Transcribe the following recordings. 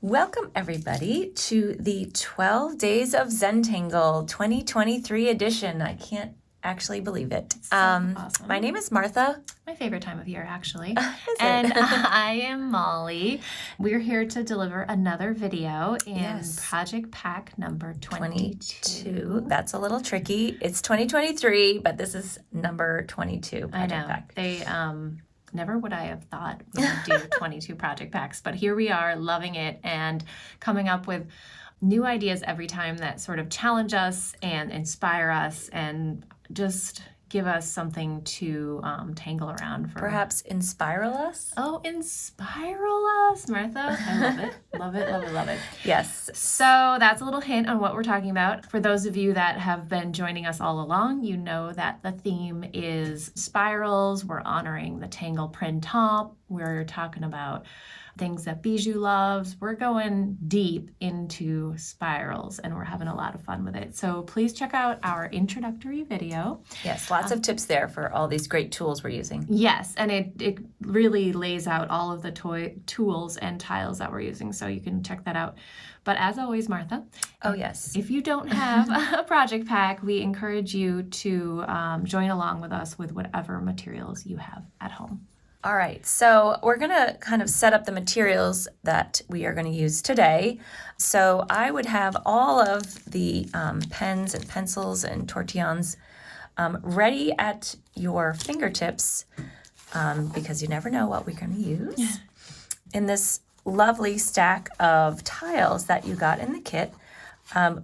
Welcome everybody to the 12 Days of Zentangle 2023 edition. I can't actually believe it. Awesome. My name is Martha. My favorite time of year, actually. Is and it? I am Molly. We're here to deliver another video in Yes. project pack number 22. That's a little tricky. It's 2023, but this is number 22 project I know. pack. They never would I have thought we would do 22 project packs, but here we are, loving it and coming up with new ideas every time that sort of challenge us and inspire us and just give us something to tangle around for. Perhaps inspiral us? Oh, inspiral us, Martha. I love it. Love it, love it, love it. Yes. So that's a little hint on what we're talking about. For those of you that have been joining us all along, you know that the theme is spirals. We're honoring the Tangle printemps. We're talking about things that Bijou loves. We're going deep into spirals and we're having a lot of fun with it. So please check out our introductory video. Yes, lots of tips there for all these great tools we're using. Yes, and it really lays out all of the tools and tiles that we're using, so you can check that out. But as always, Martha. Oh, yes. If you don't have a project pack, we encourage you to join along with us with whatever materials you have at home. All right, so we're gonna kind of set up the materials that we are gonna use today. So I would have all of the pens and pencils and tortillons ready at your fingertips because you never know what we're gonna use. In this lovely stack of tiles that you got in the kit,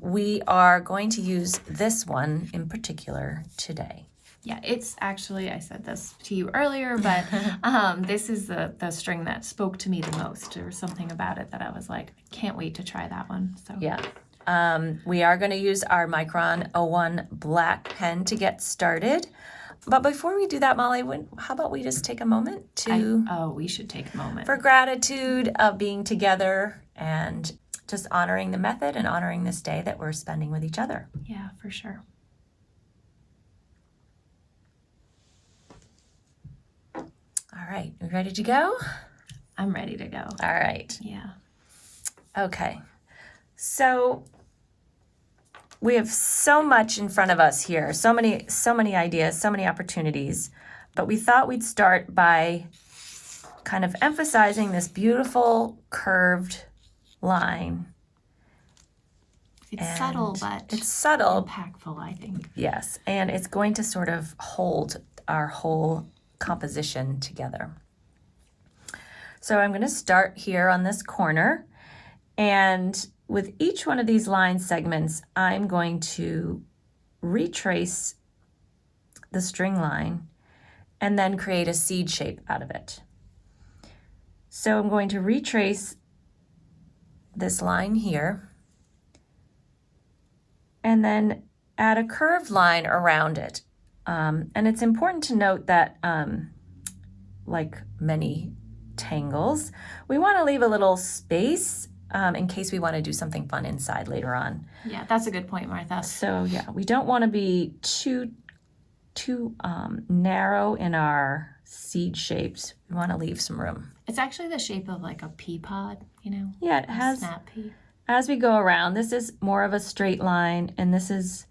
we are going to use this one in particular today. Yeah, it's actually, I said this to you earlier, but this is the string that spoke to me the most. There was something about it that I was like, I can't wait to try that one. So yeah. We are going to use our Micron 01 black pen to get started. But before we do that, Molly, how about we just take a moment to... we should take a moment. For gratitude of being together and just honoring the method and honoring this day that we're spending with each other. Yeah, for sure. All right, you ready to go? I'm ready to go. All right. Yeah. Okay. So we have so much in front of us here, so many ideas, so many opportunities, but we thought we'd start by kind of emphasizing this beautiful curved line. It's subtle, but it's subtle, impactful, I think. Yes, and it's going to sort of hold our whole composition together. So I'm going to start here on this corner, and with each one of these line segments, I'm going to retrace the string line and then create a seed shape out of it. So I'm going to retrace this line here and then add a curved line around it. And it's important to note that, like many tangles, we want to leave a little space in case we want to do something fun inside later on. Yeah, that's a good point, Martha. So yeah, we don't want to be too narrow in our seed shapes. We want to leave some room. It's actually the shape of like a pea pod, you know? Yeah, it has. Snap pea. As we go around, this is more of a straight line, and this is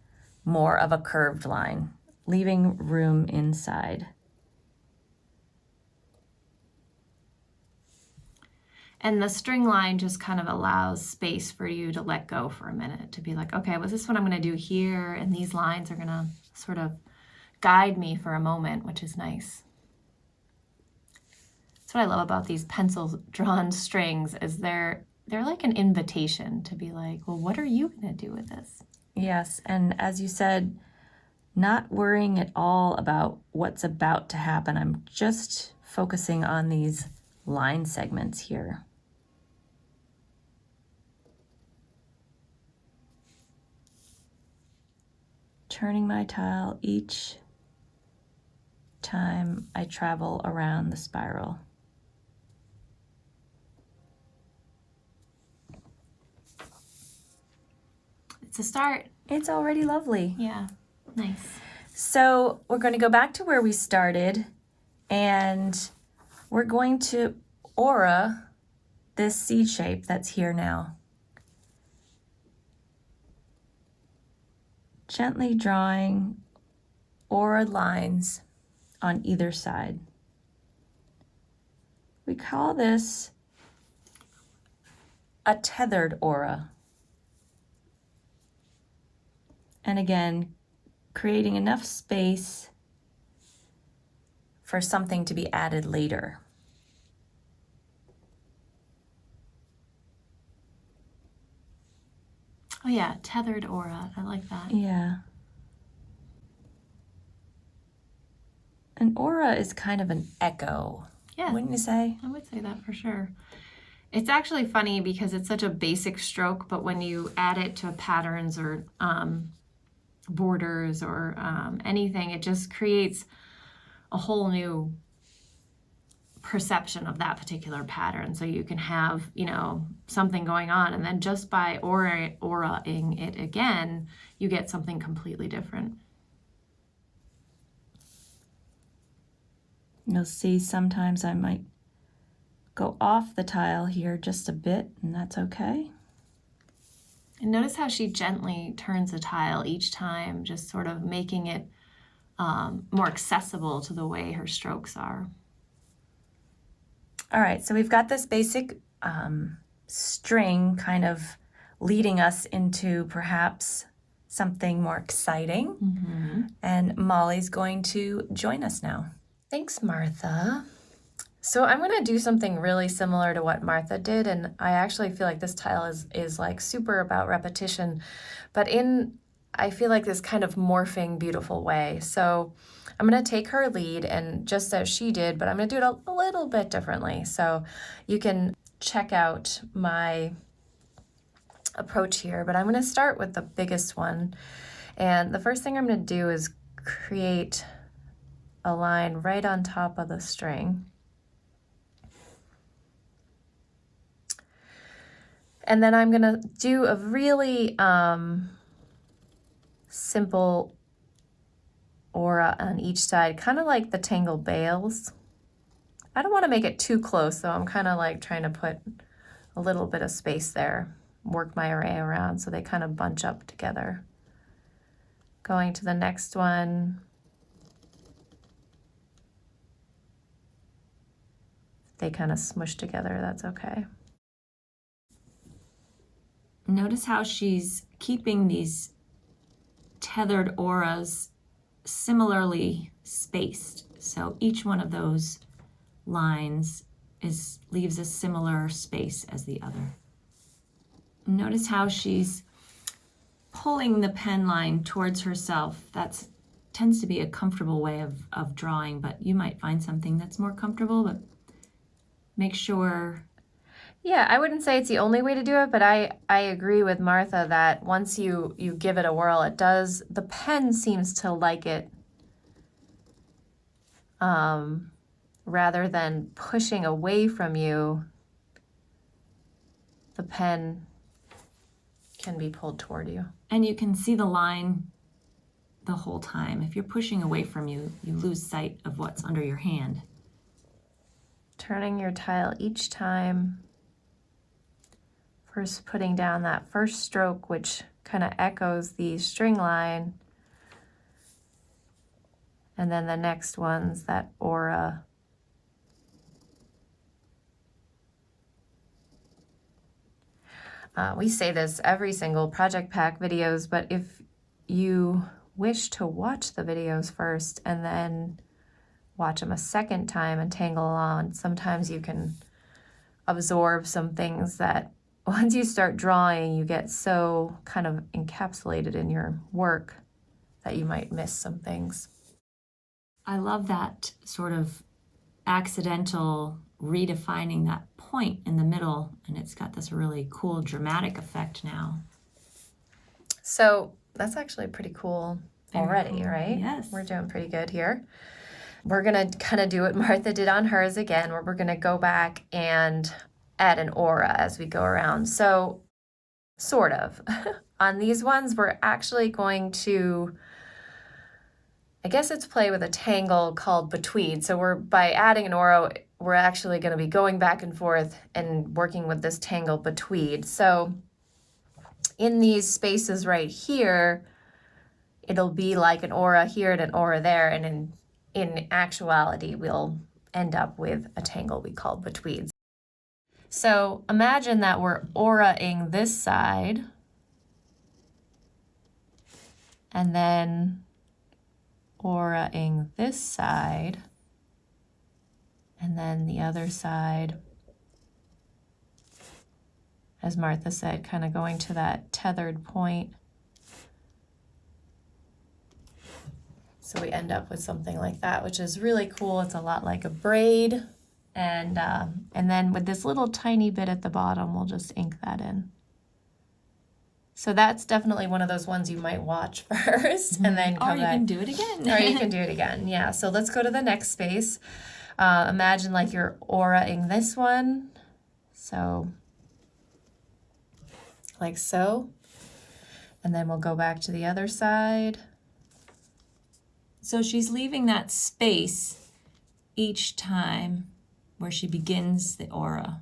more of a curved line, leaving room inside. And the string line just kind of allows space for you to let go for a minute, to be like, okay, was this what I'm going to do here? And these lines are going to sort of guide me for a moment, which is nice. That's what I love about these pencil drawn strings, is they're like an invitation to be like, well, what are you going to do with this? Yes, and as you said, not worrying at all about what's about to happen. I'm just focusing on these line segments here. Turning my tile each time I travel around the spiral. It's a start. It's already lovely. Yeah, nice. So we're going to go back to where we started, and we're going to aura this seed shape that's here now. Gently drawing aura lines on either side. We call this a tethered aura. And again, creating enough space for something to be added later. Oh yeah, tethered aura. I like that. Yeah. An aura is kind of an echo, Yeah, wouldn't you say? I would say that for sure. It's actually funny because it's such a basic stroke, but when you add it to patterns or borders or anything, it just creates a whole new perception of that particular pattern. So you can have, you know, something going on, and then just by auraing it again, you get something completely different. You'll see sometimes I might go off the tile here just a bit, and that's okay. And notice how she gently turns the tile each time, just sort of making it more accessible to the way her strokes are. All right, so we've got this basic string kind of leading us into perhaps something more exciting. Mm-hmm. And Molly's going to join us now. Thanks, Martha. So I'm going to do something really similar to what Martha did, and I actually feel like this tile is like super about repetition, but I feel like this kind of morphing beautiful way. So I'm going to take her lead and just as she did, but I'm going to do it a little bit differently. So you can check out my approach here, but I'm going to start with the biggest one. And the first thing I'm going to do is create a line right on top of the string. And then I'm gonna do a really simple aura on each side, kind of like the Tangle bales. I don't want to make it too close, so I'm kind of like trying to put a little bit of space there, work my array around so they kind of bunch up together. Going to the next one. They kind of smush together, that's okay. Notice how she's keeping these tethered auras similarly spaced. So each one of those lines leaves a similar space as the other. Notice how she's pulling the pen line towards herself. That tends to be a comfortable way of drawing, but you might find something that's more comfortable, but make sure. Yeah, I wouldn't say it's the only way to do it, but I agree with Martha that once you give it a whirl, the pen seems to like it rather than pushing away from you, the pen can be pulled toward you. And you can see the line the whole time. If you're pushing away from you, you lose sight of what's under your hand. Turning your tile each time. First putting down that first stroke, which kind of echoes the string line. And then the next one's that aura. We say this every single project pack videos, but if you wish to watch the videos first and then watch them a second time and tangle along, sometimes you can absorb some things that once you start drawing, you get so kind of encapsulated in your work that you might miss some things. I love that sort of accidental redefining that point in the middle, and it's got this really cool dramatic effect now. So that's actually pretty cool already, cool. Right? Yes. We're doing pretty good here. We're going to kind of do what Martha did on hers again, where we're going to go back and add an aura as we go around. So sort of. On these ones, we're actually going to, I guess it's play with a tangle called betweed. So by adding an aura, we're actually going to be going back and forth and working with this tangle betweed. So in these spaces right here, it'll be like an aura here and an aura there, and in actuality, we'll end up with a tangle we call betweeds. So imagine that we're aura-ing this side, and then aura-ing this side, and then the other side, as Martha said, kind of going to that tethered point. So we end up with something like that, which is really cool. It's a lot like a braid. And then with this little tiny bit at the bottom, we'll just ink that in. So that's definitely one of those ones you might watch first and then come Or you back. can do it again. Or you can do it again, yeah. So let's go to the next space. Imagine like you're aura-ing this one. So, like so. And then we'll go back to the other side. So she's leaving that space each time where she begins the aura.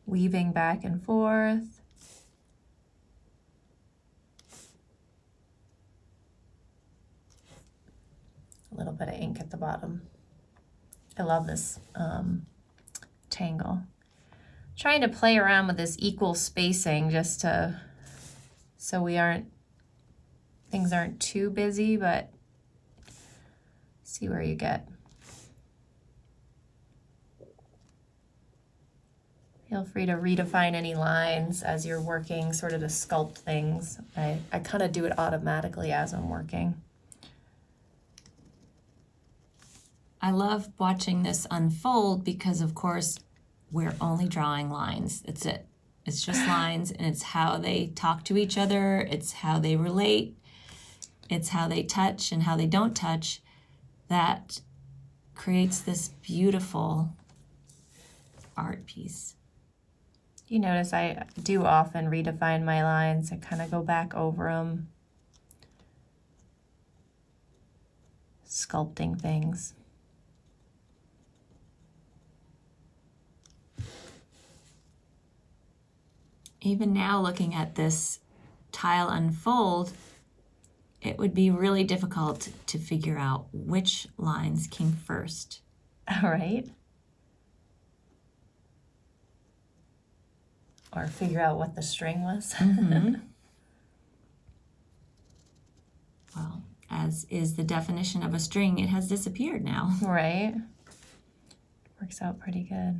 Weaving back and forth. A little bit of ink at the bottom. I love this tangle. Trying to play around with this equal spacing just to, so things aren't too busy, but see where you get. Feel free to redefine any lines as you're working, sort of to sculpt things. I kind of do it automatically as I'm working. I love watching this unfold because, of course, we're only drawing lines. It's it. It's just lines, and it's how they talk to each other. It's how they relate. It's how they touch and how they don't touch that creates this beautiful art piece. You notice I do often redefine my lines. I kind of go back over them, sculpting things. Even now, looking at this tile unfold, it would be really difficult to figure out which lines came first. All right. Or figure out what the string was. Well, as is the definition of a string, it has disappeared now. Right. Works out pretty good.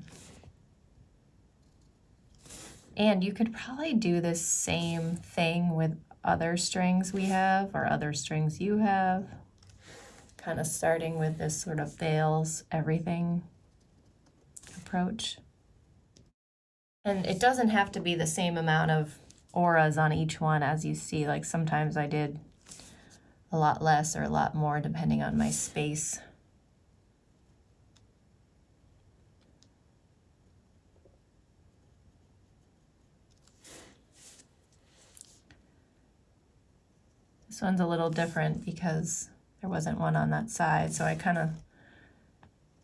And you could probably do this same thing with other strings we have or other strings you have. Kind of starting with this sort of veils everything approach. And it doesn't have to be the same amount of auras on each one as you see. Like sometimes I did a lot less or a lot more depending on my space. This one's a little different because there wasn't one on that side, so I kind of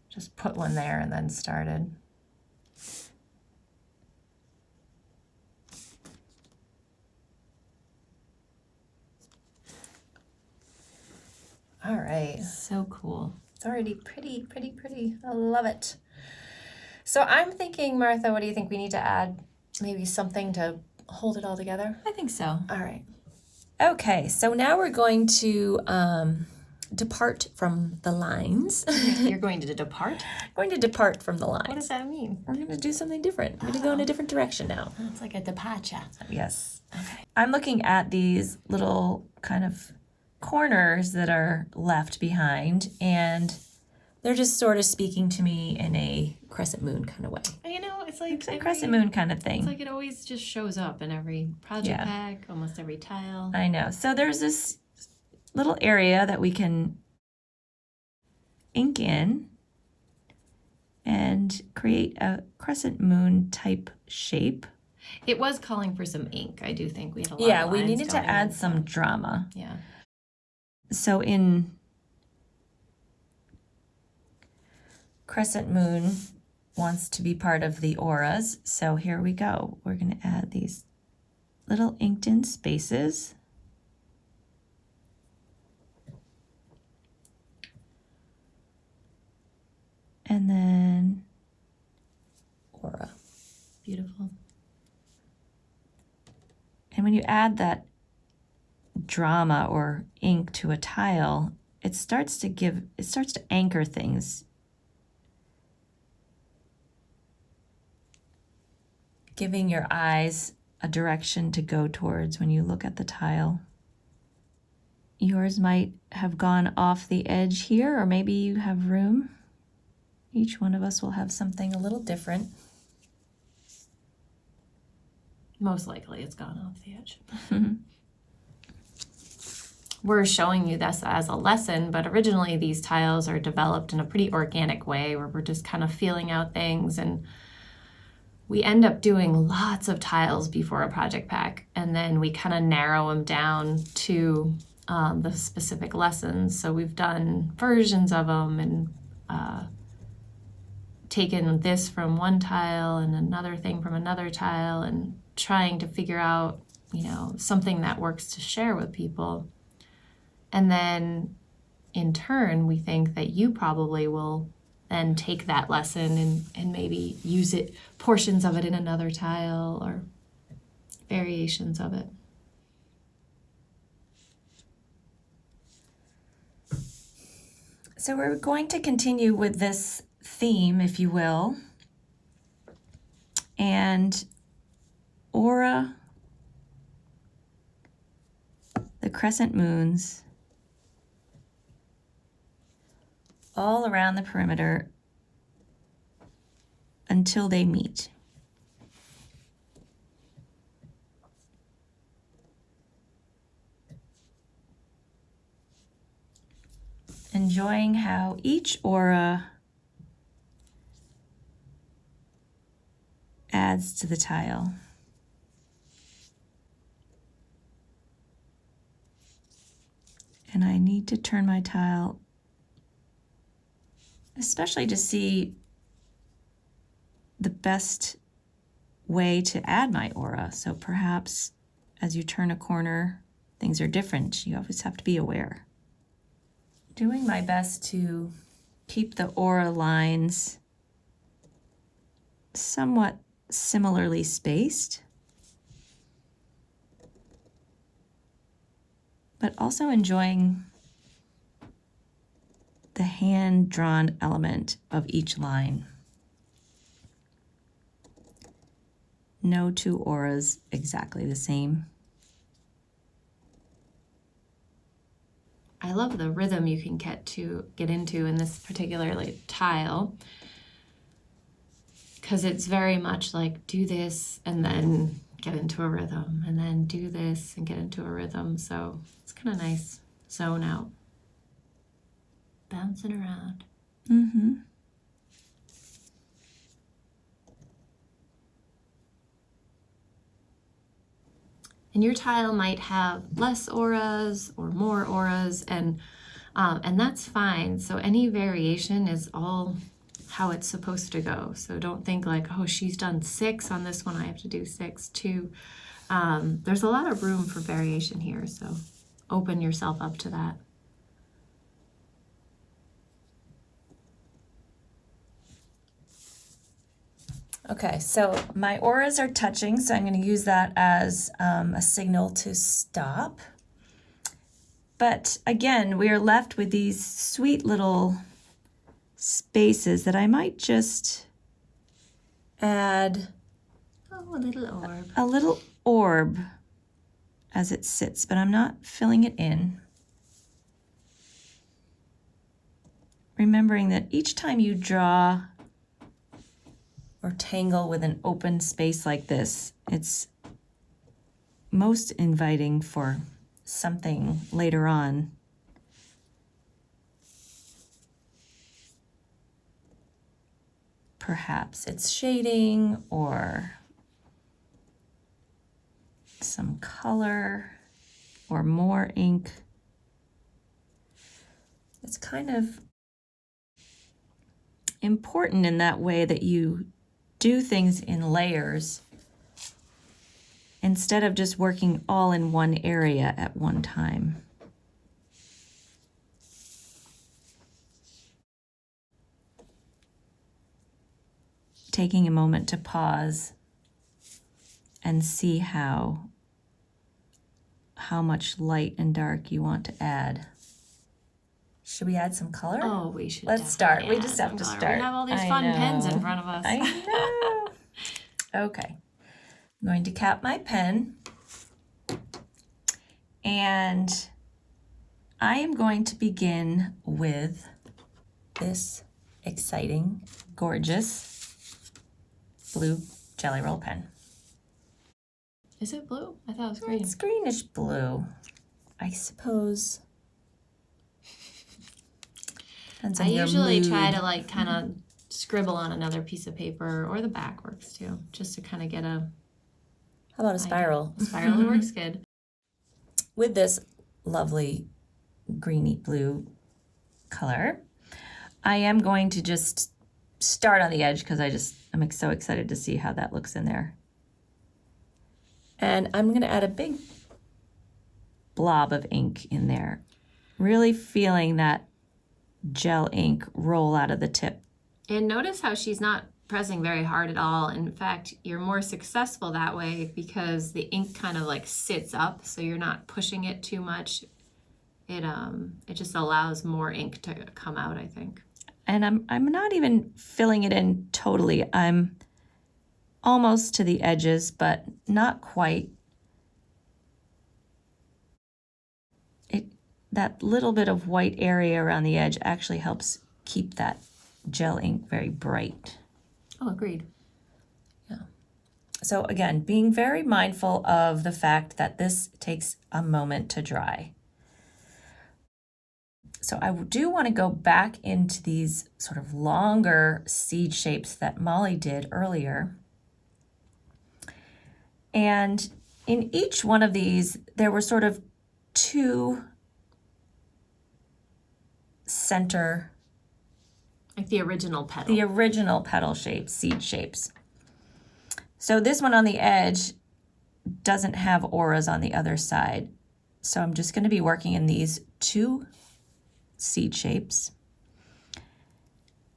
just put one there and then started. All right. So cool. It's already pretty, pretty, pretty. I love it. So I'm thinking, Martha, what do you think we need to add? Maybe something to hold it all together? I think so. All right. Okay, so now we're going to depart from the lines. You're going to depart? Going to depart from the lines. What does that mean? We're going to do something different. We're going to go in a different direction now. It's like a departure. Yes. Okay. I'm looking at these little kind of corners that are left behind, and they're just sort of speaking to me in a crescent moon kind of way. You know, it's like It's a crescent moon kind of thing. It's like it always just shows up in every project Yeah. pack, almost every tile. I know. So there's this little area that we can ink in and create a crescent moon type shape. It was calling for some ink. I do think we had a lot Yeah, of we lines needed to going add in, some so- drama. Yeah. So in crescent moon wants to be part of the auras. So here we go. We're going to add these little inked in spaces. And then aura. Beautiful. And when you add that drama or ink to a tile, it starts to anchor things. Giving your eyes a direction to go towards when you look at the tile. Yours might have gone off the edge here, or maybe you have room. Each one of us will have something a little different. Most likely it's gone off the edge. We're showing you this as a lesson, but originally these tiles are developed in a pretty organic way where we're just kind of feeling out things, and we end up doing lots of tiles before a project pack, and then we kind of narrow them down to the specific lessons. So we've done versions of them and taken this from one tile and another thing from another tile and trying to figure out, something that works to share with people. And then in turn, we think that you probably will then take that lesson and maybe use it, portions of it in another tile or variations of it. So we're going to continue with this theme, if you will. And aura, the crescent moons, all around the perimeter until they meet. Enjoying how each aura adds to the tile. And I need to turn my tile, especially to see the best way to add my aura. So perhaps as you turn a corner, things are different. You always have to be aware. Doing my best to keep the aura lines somewhat similarly spaced, but also enjoying the hand-drawn element of each line. No two auras exactly the same. I love the rhythm you can get into in this particular tile, because it's very much like do this and then get into a rhythm, and then do this and get into a rhythm. So it's kind of nice, zone out, bouncing around. Mm-hmm. And your tile might have less auras or more auras, and that's fine. So any variation is all how it's supposed to go. So don't think like, oh, she's done 6 on this one, I have to do 6 too. There's a lot of room for variation here, so open yourself up to that. Okay, so my auras are touching, so I'm going to use that as a signal to stop. But again, we are left with these sweet little spaces that I might just add Oh, a little orb. a little orb as it sits, but I'm not filling it in. Remembering that each time you draw or tangle with an open space like this, it's most inviting for something later on. Perhaps it's shading or some color or more ink. It's kind of important in that way that you do things in layers instead of just working all in one area at one time. Taking a moment to pause and see how much light and dark you want to add. Should we add some color? Oh, we should. Let's start. We definitely just add have some to color. start. We have all these I fun pens in know. front of us. I know. Okay. I'm going to cap my pen. And I am going to begin with this exciting, gorgeous blue Jelly Roll pen. Is it blue? I thought it was green. It's greenish blue, I suppose. Depends on I your usually mood. try to like kind of scribble on another piece of paper, or the back works too, just to kind of get a How about a spiral? spiral. It works good. With this lovely greeny blue color, I am going to just start on the edge because I'm so excited to see how that looks in there. And I'm going to add a big blob of ink in there, really feeling that gel ink roll out of the tip. And notice how she's not pressing very hard at all. In fact, you're more successful that way because the ink kind of like sits up, so you're not pushing it too much. It just allows more ink to come out, I think. And I'm not even filling it in totally. I'm almost to the edges, but not quite. That little bit of white area around the edge actually helps keep that gel ink very bright. Oh, agreed. Yeah. So again, being very mindful of the fact that this takes a moment to dry. So I do want to go back into these sort of longer seed shapes that Molly did earlier. And in each one of these, there were sort of two center, Like the original petal. the original petal shapes, seed shapes. So this one on the edge doesn't have auras on the other side. So I'm just going to be working in these two seed shapes.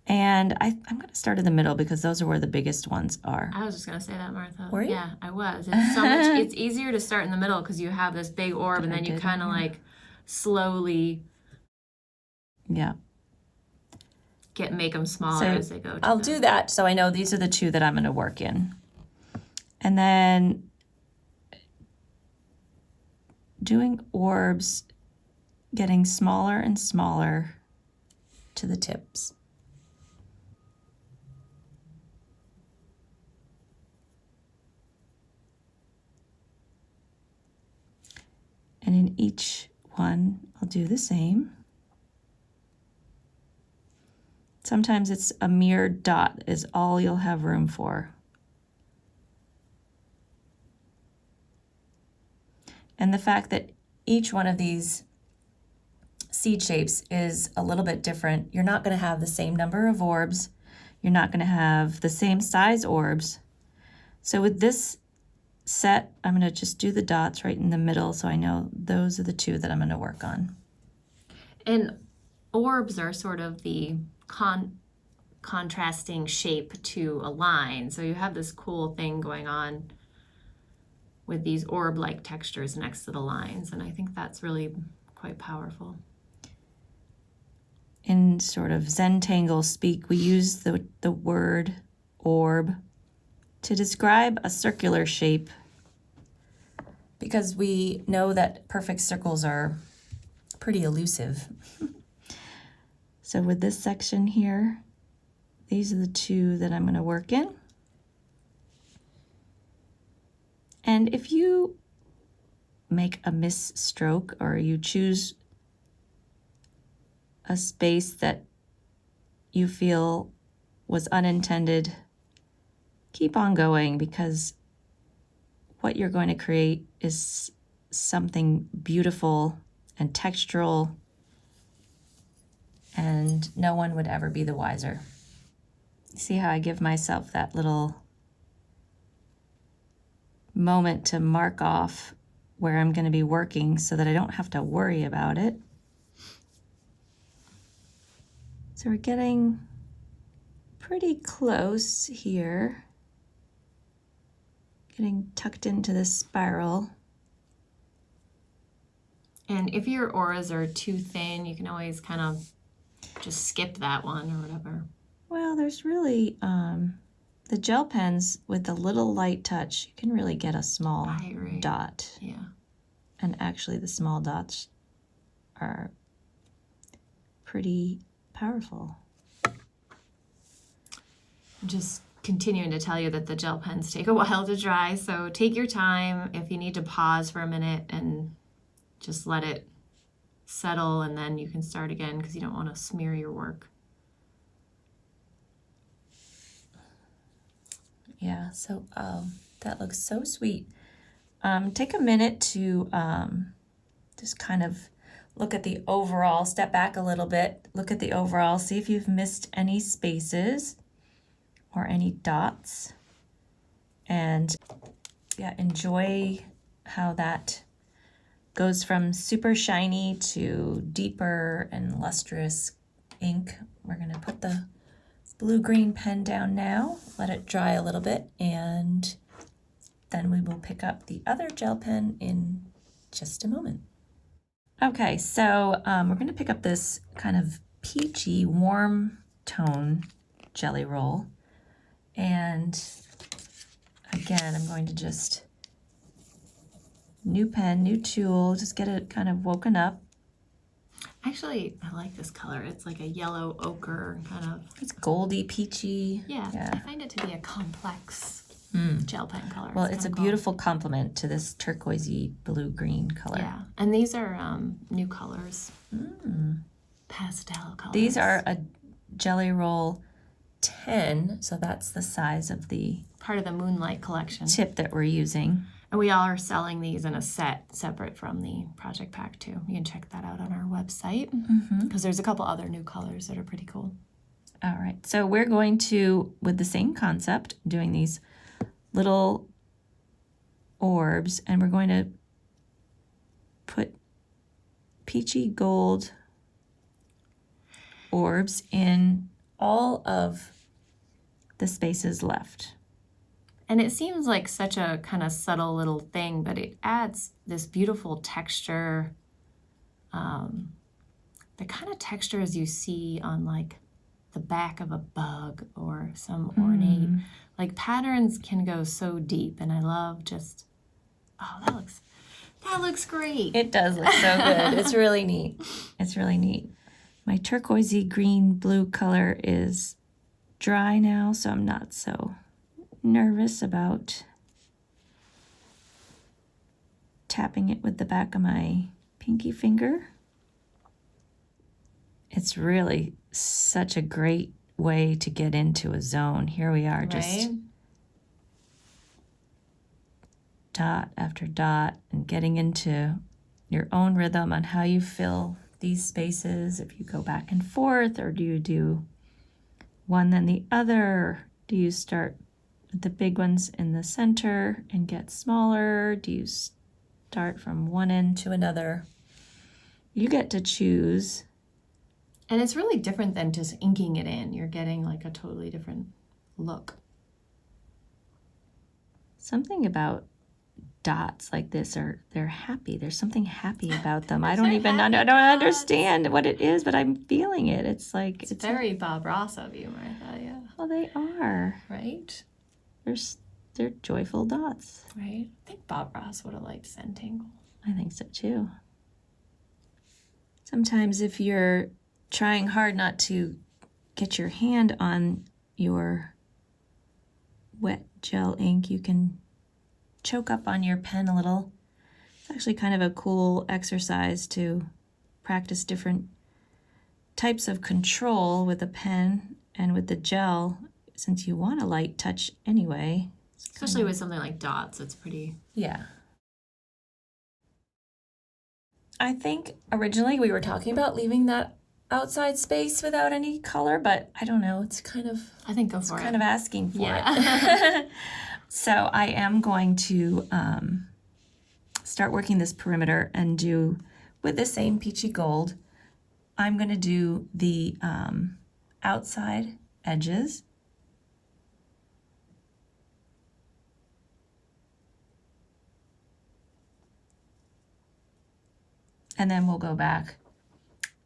And I'm going to start in the middle because those are where the biggest ones are. I was just gonna say that, Martha. Were you? Yeah, I was. It's so much. It's easier to start in the middle because you have this big orb, and then you kind of like slowly Yeah. make them smaller So as they go. I'll do that so I know these are the two that I'm going to work in. And then doing orbs, getting smaller and smaller to the tips. And in each one, I'll do the same. Sometimes it's a mere dot is all you'll have room for. And the fact that each one of these seed shapes is a little bit different. You're not going to have the same number of orbs. You're not going to have the same size orbs. So with this set, I'm going to just do the dots right in the middle so I know those are the two that I'm going to work on. And orbs are sort of the contrasting shape to a line. So you have this cool thing going on with these orb-like textures next to the lines. And I think that's really quite powerful. In sort of Zentangle speak, we use the word orb to describe a circular shape because we know that perfect circles are pretty elusive. So with this section here, these are the two that I'm going to work in. And if you make a misstroke or you choose a space that you feel was unintended, keep on going because what you're going to create is something beautiful and textural, and no one would ever be the wiser. See how I give myself that little moment to mark off where I'm going to be working so that I don't have to worry about it. So we're getting pretty close here, getting tucked into this spiral. And if your auras are too thin, you can always kind of just skip that one or whatever. Well, there's really the gel pens with a little light touch, you can really get a small I agree. dot. Yeah. And actually the small dots are pretty powerful. I'm just continuing to tell you that the gel pens take a while to dry, so take your time. If you need to pause for a minute and just let it settle, and then you can start again because you don't want to smear your work. Yeah, so that looks so sweet. Take a minute to just kind of look at the overall, step back a little bit, look at the overall, see if you've missed any spaces or any dots. And yeah, enjoy how that goes from super shiny to deeper and lustrous ink. We're gonna put the blue-green pen down now, let it dry a little bit, and then we will pick up the other gel pen in just a moment. Okay, so we're gonna pick up this kind of peachy, warm tone jelly roll. And again, I'm going to just, new pen, new tool, just get it kind of woken up. Actually, I like this color. It's like a yellow ochre kind of. It's goldy, peachy. Yeah. I find it to be a complex gel pen color. Well, it's a beautiful complement to this turquoisey blue-green color. Yeah, and these are new colors. Pastel colors. These are a jelly roll 10, so that's the size of the part of the Moonlight collection. tip that we're using. And we all are selling these in a set separate from the project pack too. You can check that out on our website because there's a couple other new colors that are pretty cool. All right, so we're going to, with the same concept, doing these little orbs, and we're going to put peachy gold orbs in all of the spaces left. And it seems like such a kind of subtle little thing, but it adds this beautiful texture. The kind of textures you see on like the back of a bug or some ornate, like patterns can go so deep. And I love just, oh, that looks great. It does look so good. It's really neat. It's really neat. My turquoisey green blue color is dry now, so I'm not so nervous about tapping it with the back of my pinky finger. It's really such a great way to get into a zone. Here we are, just dot after dot, and getting into your own rhythm on how you fill these spaces. If you go back and forth, or do you do one then the other? Do you start with the big ones in the center and get smaller? Do you start from one end to another? You get to choose. And it's really different than just inking it in. You're getting like a totally different look. Something about dots like this they're happy. There's something happy about them. I don't understand what it is, but I'm feeling it. It's like it's very Bob Ross of you, Martha. Yeah. Well, they are. Right? They're joyful dots. Right? I think Bob Ross would have liked Zentangle. I think so too. Sometimes if you're trying hard not to get your hand on your wet gel ink, you can choke up on your pen a little. It's actually kind of a cool exercise to practice different types of control with a pen and with the gel, since you want a light touch anyway. Especially with something like dots, it's pretty... Yeah. I think originally we were talking about leaving that outside space without any color, but I don't know, it's kind of I think go for it. kind of asking for Yeah. it. So I am going to start working this perimeter and do, with the same peachy gold, I'm going to do the outside edges. And then we'll go back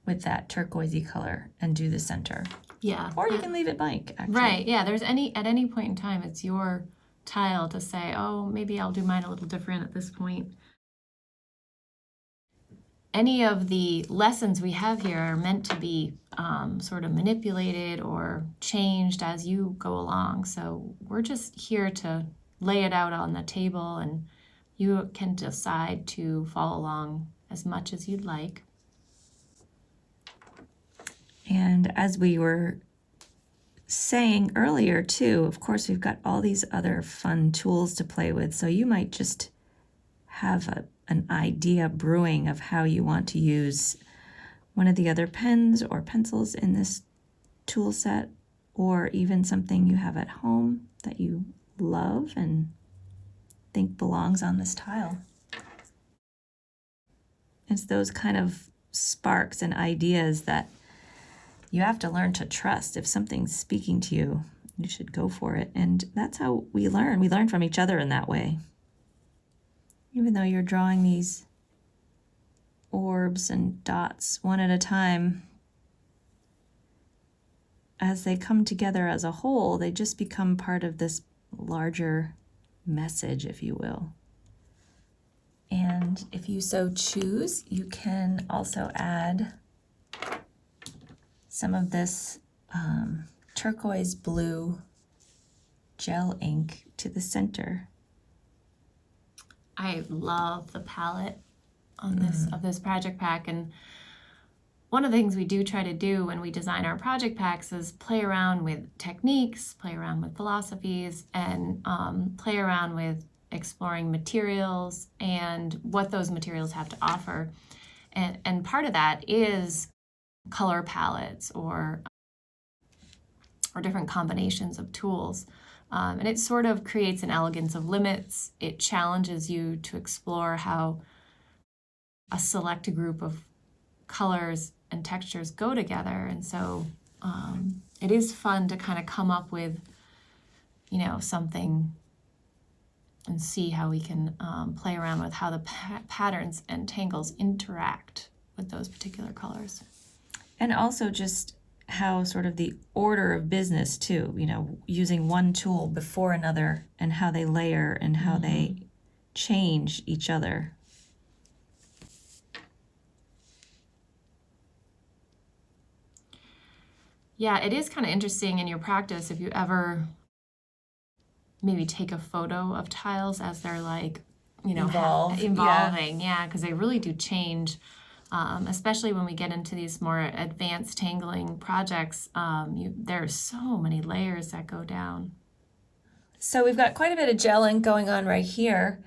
with that turquoisey color and do the center. Yeah. Or you can leave it blank, actually. Right, yeah, at any point in time, it's your tile to say, oh, maybe I'll do mine a little different at this point. Any of the lessons we have here are meant to be sort of manipulated or changed as you go along. So we're just here to lay it out on the table, and you can decide to follow along as much as you'd like. And as we were saying earlier too, of course, we've got all these other fun tools to play with. So you might just have an idea brewing of how you want to use one of the other pens or pencils in this tool set, or even something you have at home that you love and think belongs on this tile. It's those kind of sparks and ideas that you have to learn to trust. If something's speaking to you, you should go for it. And that's how we learn. We learn from each other in that way. Even though you're drawing these orbs and dots one at a time, as they come together as a whole, they just become part of this larger message, if you will. And if you so choose, you can also add some of this turquoise blue gel ink to the center. I love the palette on this project pack, and one of the things we do try to do when we design our project packs is play around with techniques, play around with philosophies, and play around with exploring materials and what those materials have to offer. And part of that is color palettes or different combinations of tools. And it sort of creates an elegance of limits. It challenges you to explore how a select group of colors and textures go together. And so it is fun to kind of come up with, something and see how we can play around with how the patterns and tangles interact with those particular colors. And also just how sort of the order of business too, using one tool before another and how they layer and how they change each other. Yeah, it is kind of interesting in your practice if you ever maybe take a photo of tiles as they're evolving. Yeah, because they really do change. Especially when we get into these more advanced tangling projects, there are so many layers that go down. So we've got quite a bit of gel ink going on right here.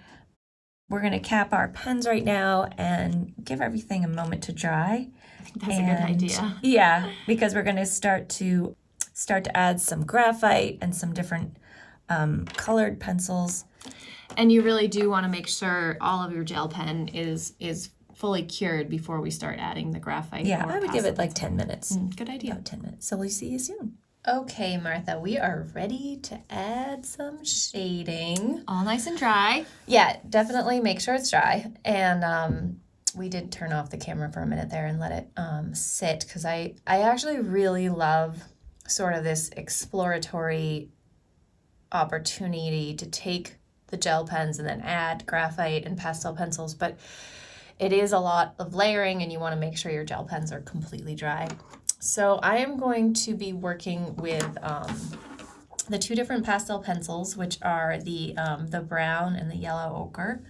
We're going to cap our pens right now and give everything a moment to dry. I think that's a good idea. Yeah, because we're going to start to add some graphite and some different colored pencils. And you really do want to make sure all of your gel pen is fully cured before we start adding the graphite. Yeah, I would give it like 10 minutes. Good idea. About 10 minutes. So we'll see you soon. Okay, Martha, we are ready to add some shading. All nice and dry. Yeah, definitely make sure it's dry. And we did turn off the camera for a minute there and let it sit, because I actually really love sort of this exploratory opportunity to take the gel pens and then add graphite and pastel pencils, but it is a lot of layering and you want to make sure your gel pens are completely dry. So I am going to be working with the two different pastel pencils, which are the brown and the yellow ochre.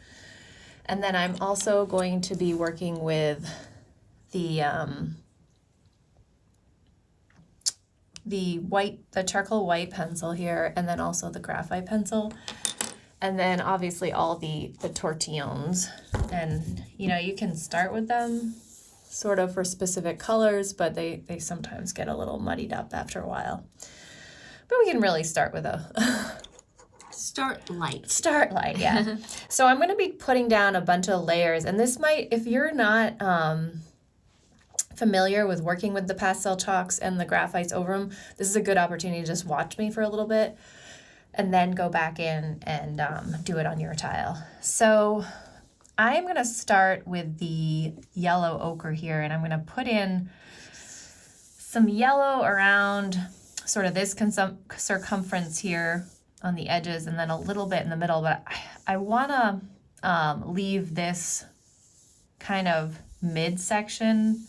And then I'm also going to be working with the charcoal white pencil here, and then also the graphite pencil. And then obviously all the tortillons. And you can start with them sort of for specific colors, but they sometimes get a little muddied up after a while. But we can really start with a Start light. start light, yeah. So I'm going to be putting down a bunch of layers, and this might, if you're not familiar with working with the pastel chalks and the graphites over them, this is a good opportunity to just watch me for a little bit and then go back in and do it on your tile. So I'm going to start with the yellow ochre here, and I'm going to put in some yellow around sort of this circumference here on the edges, and then a little bit in the middle, but I want to leave this kind of midsection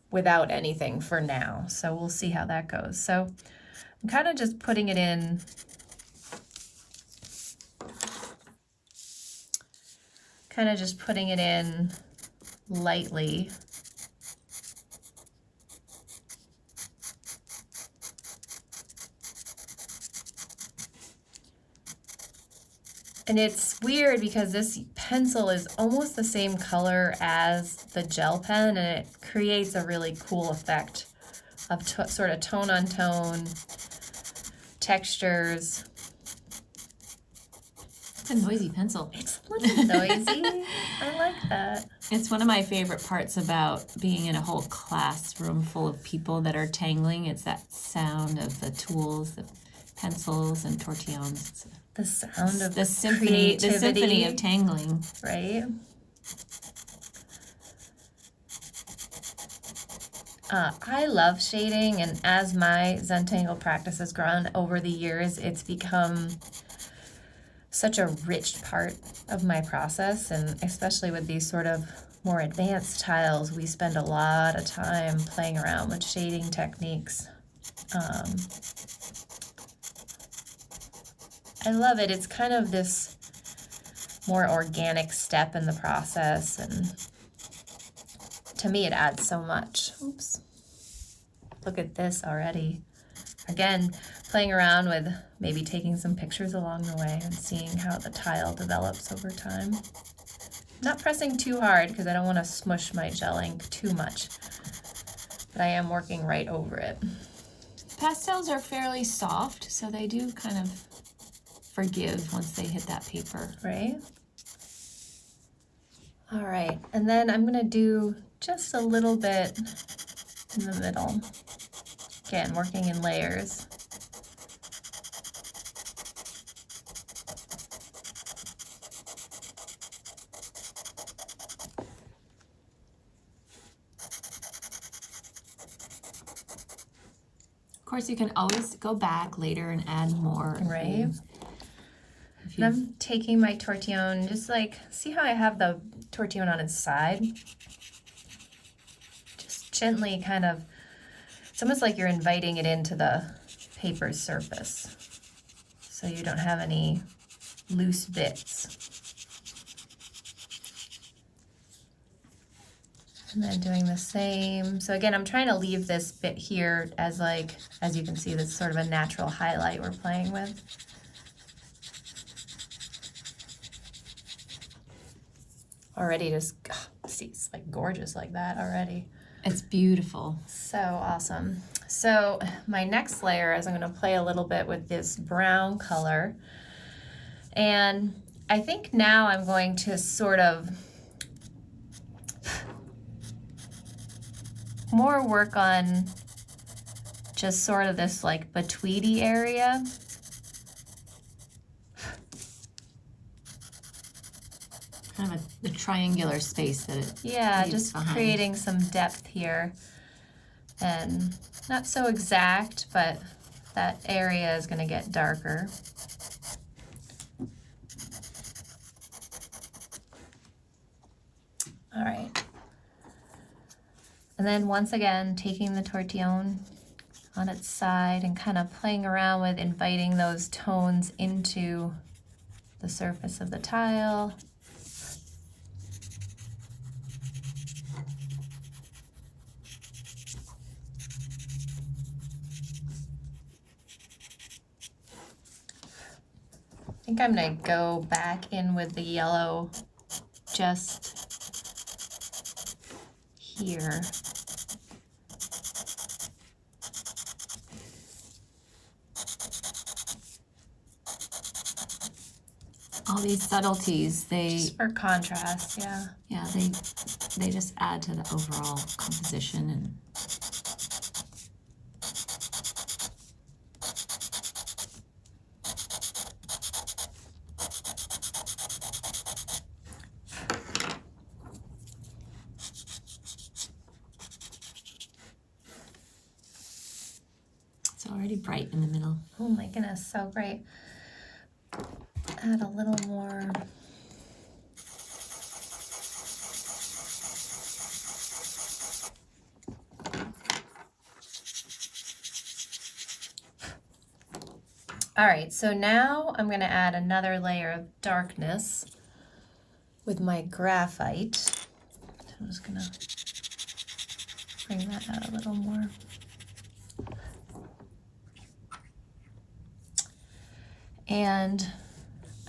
without anything for now. So we'll see how that goes. So I'm kind of just putting it in lightly. And it's weird because this pencil is almost the same color as the gel pen, and it creates a really cool effect of sort of tone on tone textures. It's a noisy pencil. It's a little noisy. I like that. It's one of my favorite parts about being in a whole classroom full of people that are tangling. It's that sound of the tools, the pencils and tortillons. The sound of The symphony creativity, of tangling. right? I love shading, and as my Zentangle practice has grown over the years, it's become such a rich part of my process, and especially with these sort of more advanced tiles, we spend a lot of time playing around with shading techniques. I love it. It's kind of this more organic step in the process, and to me it adds so much. Oops. Look at this already. Again, playing around with maybe taking some pictures along the way and seeing how the tile develops over time. Not pressing too hard because I don't want to smush my gel ink too much, but I am working right over it. Pastels are fairly soft, so they do kind of forgive once they hit that paper. Right? All right, and then I'm gonna do just a little bit in the middle. Again, working in layers. Of course, you can always go back later and add more. Right. If And you, I'm taking my tortillon, just like, see how I have the tortillon on its side? Just gently kind of, it's almost like you're inviting it into the paper's surface, so you don't have any loose bits. And then doing the same. So again, I'm trying to leave this bit here as like, as you can see, this is sort of a natural highlight we're playing with. Already just, see, it's like gorgeous like that already. it's beautiful. So awesome. So my next layer is I'm going to play a little bit with this brown color. And I think now I'm going to sort of more work on just sort of this like betweedy area. Kind of the triangular space that it Yeah, leaves just behind. creating some depth here. And not so exact, but that area is going to get darker. All right. And then once again, taking the tortillon on its side and kind of playing around with inviting those tones into the surface of the tile. I think I'm gonna go back in with the yellow just here. All these subtleties, Just for contrast, yeah. yeah, they just add to the overall composition. And it's already bright in the middle. Oh my goodness, so great. Add a little more. All right, so now I'm going to add another layer of darkness with my graphite. So I'm just going to bring that out a little more. And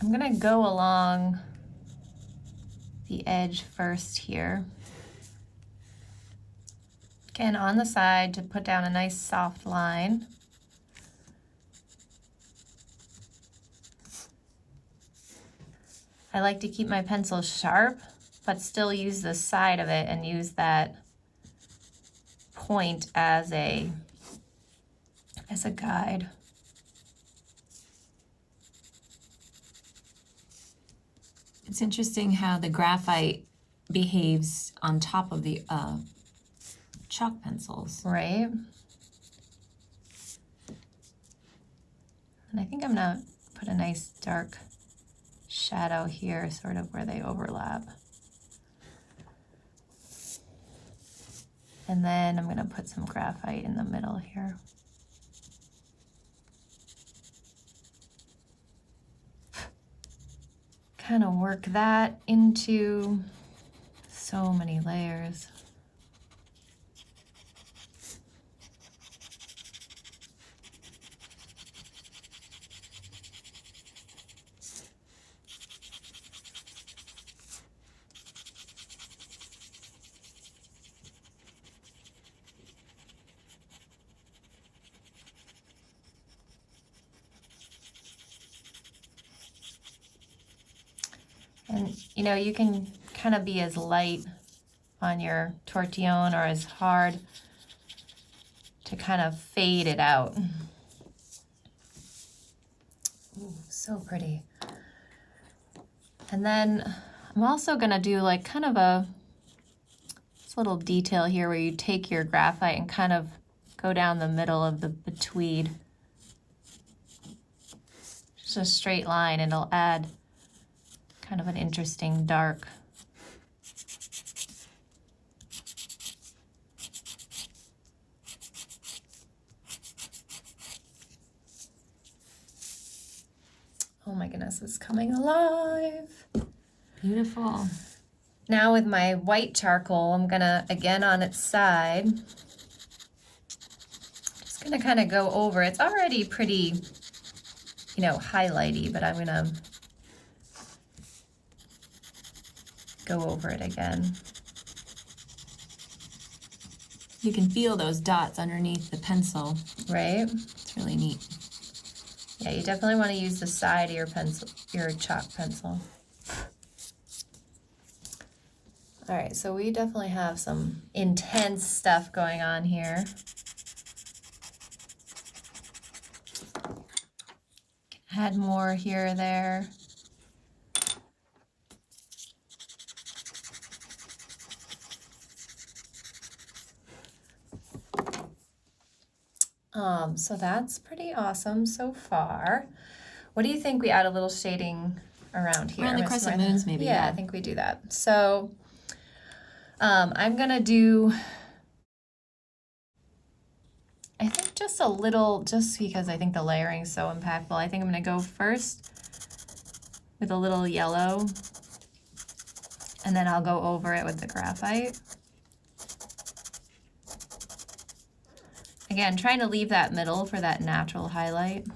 I'm going to go along the edge first here. Again, on the side to put down a nice soft line. I like to keep my pencil sharp, but still use the side of it and use that point as a guide. It's interesting how the graphite behaves on top of the chalk pencils. Right. And I think I'm gonna put a nice dark shadow here, sort of where they overlap. And then I'm gonna put some graphite in the middle here. Kind of work that into so many layers. And you know, you can kind of be as light on your tortillon or as hard to kind of fade it out. Ooh, so pretty. And then I'm also gonna do like kind of this little detail here where you take your graphite and kind of go down the middle of the betweed. Just a straight line, and it'll add kind of an interesting dark. Oh my goodness, it's coming alive. Beautiful. Now with my white charcoal, I'm gonna, again on its side, just gonna kind of go over. It's already pretty, you know, highlighty, but I'm gonna go over it again. You can feel those dots underneath the pencil. Right? It's really neat. Yeah, you definitely want to use the side of your pencil, your chalk pencil. All right, so we definitely have some intense stuff going on here. Add more here or there. So that's pretty awesome so far. What do you think we add a little shading around here? Around the Miss crescent Martha? moons, maybe. Yeah, I think we do that. So I'm gonna do, I think just a little, just because I think the layering is so impactful. I think I'm gonna go first with a little yellow, and then I'll go over it with the graphite. Again, trying to leave that middle for that natural highlight.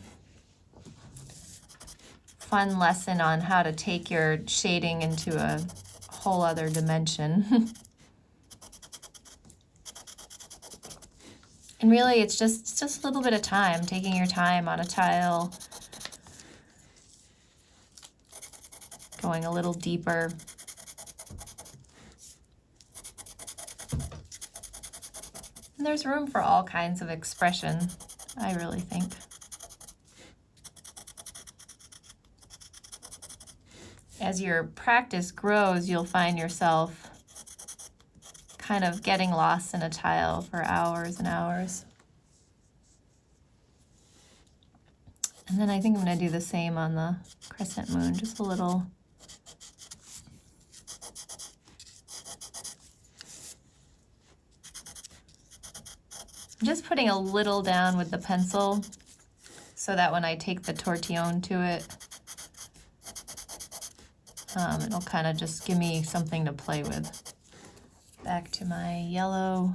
Fun lesson on how to take your shading into a whole other dimension. And really, it's just a little bit of time, taking your time on a tile, going a little deeper. And there's room for all kinds of expression, I really think. As your practice grows, you'll find yourself kind of getting lost in a tile for hours and hours. And then I think I'm going to do the same on the crescent moon, just a little. I'm just putting a little down with the pencil so that when I take the tortillon to it, it'll kind of just give me something to play with. Back to my yellow.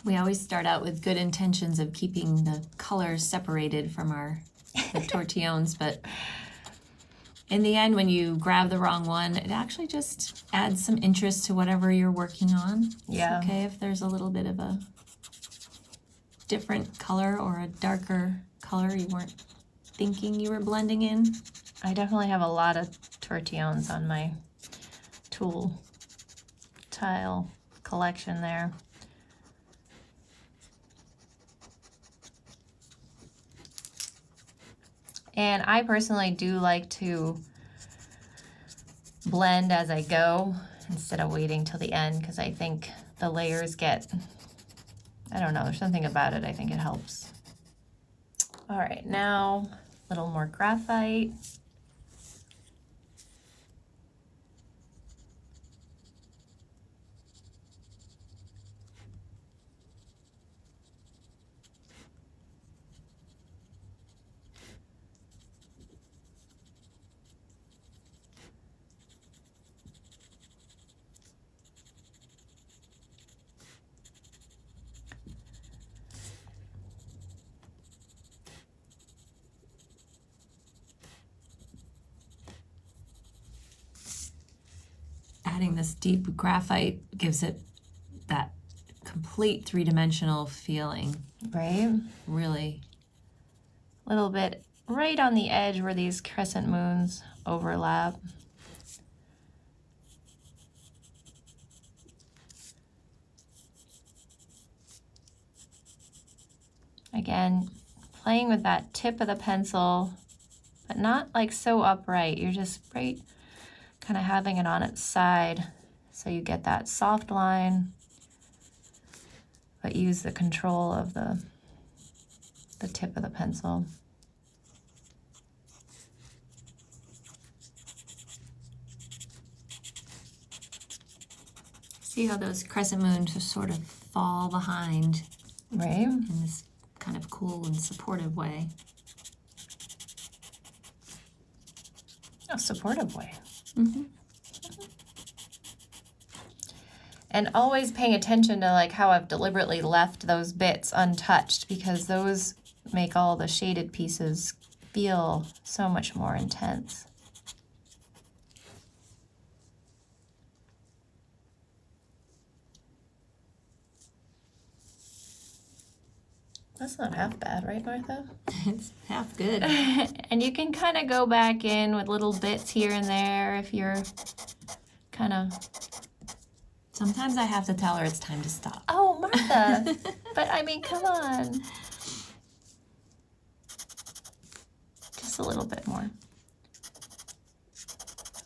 We always start out with good intentions of keeping the colors separated from the tortillons, but in the end, when you grab the wrong one, it actually just adds some interest to whatever you're working on. Yeah. It's okay if there's a little bit of a different color or a darker color you weren't thinking you were blending in. I definitely have a lot of tortillons on my tool tile collection there. And I personally do like to blend as I go instead of waiting till the end, because I think the layers get, I don't know, there's something about it, I think it helps. All right, now a little more graphite. Adding this deep graphite gives it that complete three-dimensional feeling. Right? Really. A little bit right on the edge where these crescent moons overlap. Again, playing with that tip of the pencil, but not like so upright. You're just right kind of having it on its side so you get that soft line, but use the control of the tip of the pencil. See how those crescent moons just sort of fall behind, right? In this kind of cool and supportive way. A supportive way. Mm-hmm. And always paying attention to like how I've deliberately left those bits untouched, because those make all the shaded pieces feel so much more intense. That's not half bad, right, Martha? It's half good. And you can kind of go back in with little bits here and there if you're kind of... Sometimes I have to tell her it's time to stop. Oh, Martha! But I mean, come on. Just a little bit more.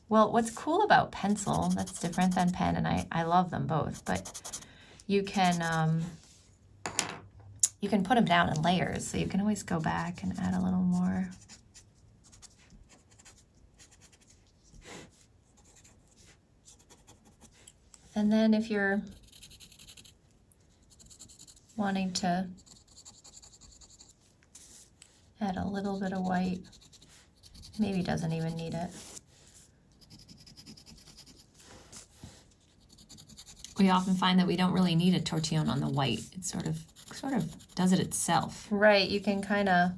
Well, what's cool about pencil, that's different than pen, and I love them both, but you can put them down in layers, so you can always go back and add a little more. And then if you're wanting to add a little bit of white, maybe doesn't even need it. We often find that we don't really need a tortillon on the white. It sort of does it itself. Right, you can kind of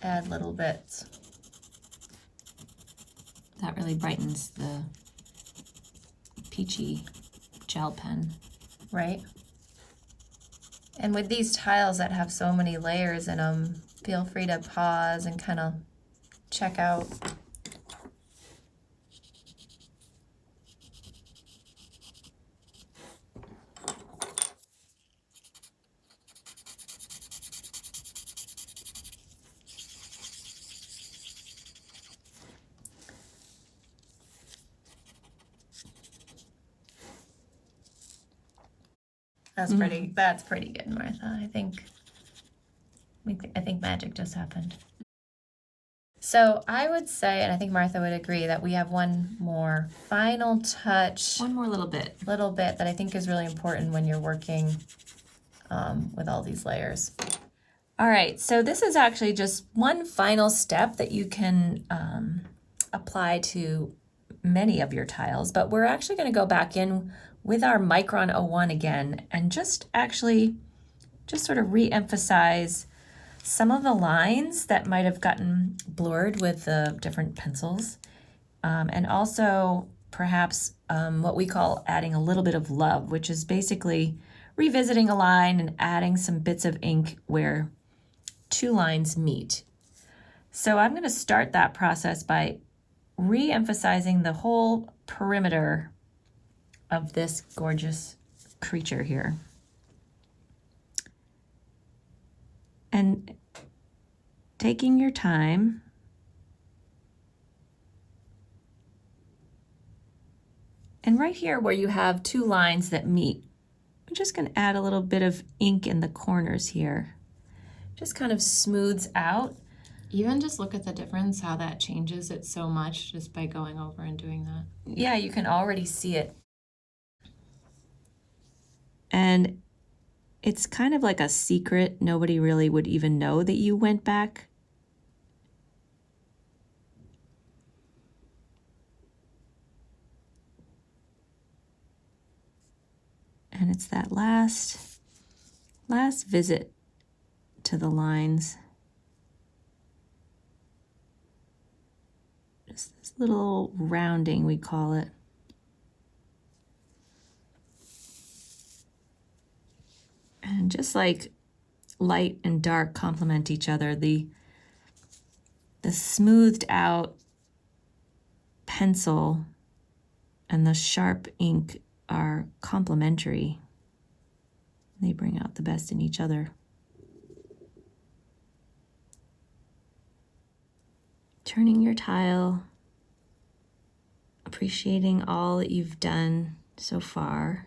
add little bits. That really brightens the peachy gel pen. right? And with these tiles that have so many layers in them, feel free to pause and kind of check out. That's pretty good, Martha. I think magic just happened. So I would say, and I think Martha would agree, that we have one more final touch, One more little bit. that I think is really important when you're working with all these layers. All right, so this is actually just one final step that you can apply to many of your tiles, but we're actually going to go back in with our Micron 01 again and just sort of re-emphasize some of the lines that might have gotten blurred with the different pencils, and also perhaps what we call adding a little bit of love, which is basically revisiting a line and adding some bits of ink where two lines meet. So I'm going to start that process by re-emphasizing the whole perimeter of this gorgeous creature here. And taking your time, and right here where you have two lines that meet, I'm just going to add a little bit of ink in the corners here. Just kind of smooths out. Even just look at the difference, how that changes it so much just by going over and doing that. Yeah, you can already see it. And it's kind of like a secret. Nobody really would even know that you went back. And it's that last visit to the lines. Just this little rounding, we call it. And just like light and dark complement each other, the smoothed out pencil and the sharp ink are complementary. They bring out the best in each other. Turning your tile, appreciating all that you've done so far.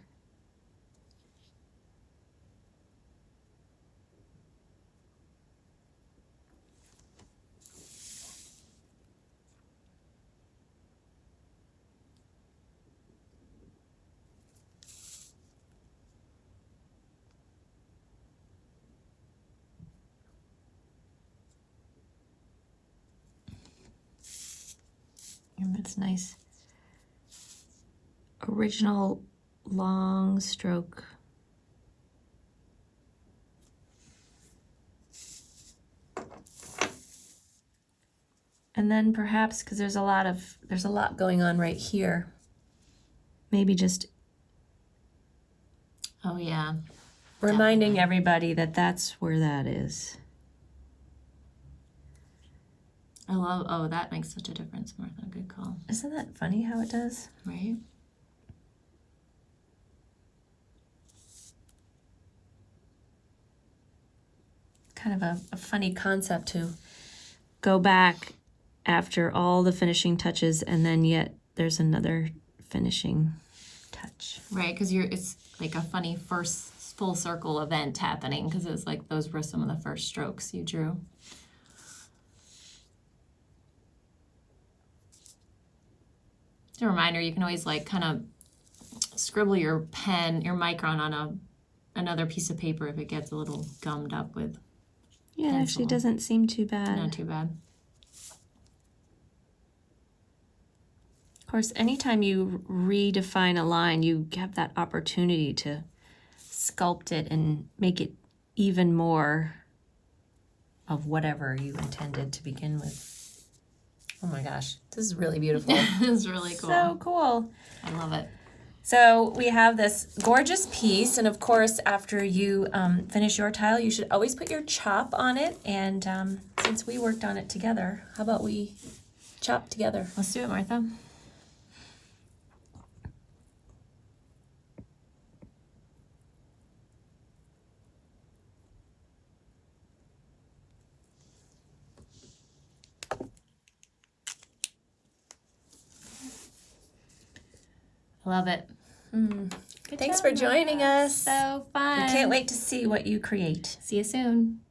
And that's nice. Original long stroke. And then perhaps, because there's a lot going on right here, maybe just Oh, yeah. reminding everybody that that's where that is. That makes such a difference, Martha. Good call. Isn't that funny how it does? Right? Kind of a funny concept to go back after all the finishing touches and then yet there's another finishing touch. Right, because it's like a funny first full circle event happening because it's like those were some of the first strokes you drew. Just a reminder, you can always like kind of scribble your micron on another piece of paper if it gets a little gummed up with. Yeah, it actually pencil. doesn't seem too bad. Not too bad. Of course, anytime you redefine a line, you have that opportunity to sculpt it and make it even more of whatever you intended to begin with. Oh my gosh, this is really beautiful. It's really cool. So cool. I love it. So we have this gorgeous piece, and of course, after you finish your tile, you should always put your chop on it. And since we worked on it together, how about we chop together? Let's do it, Martha. Love it. Good Thanks job, for joining Martha. us. So fun. Can't wait to see what you create. See you soon.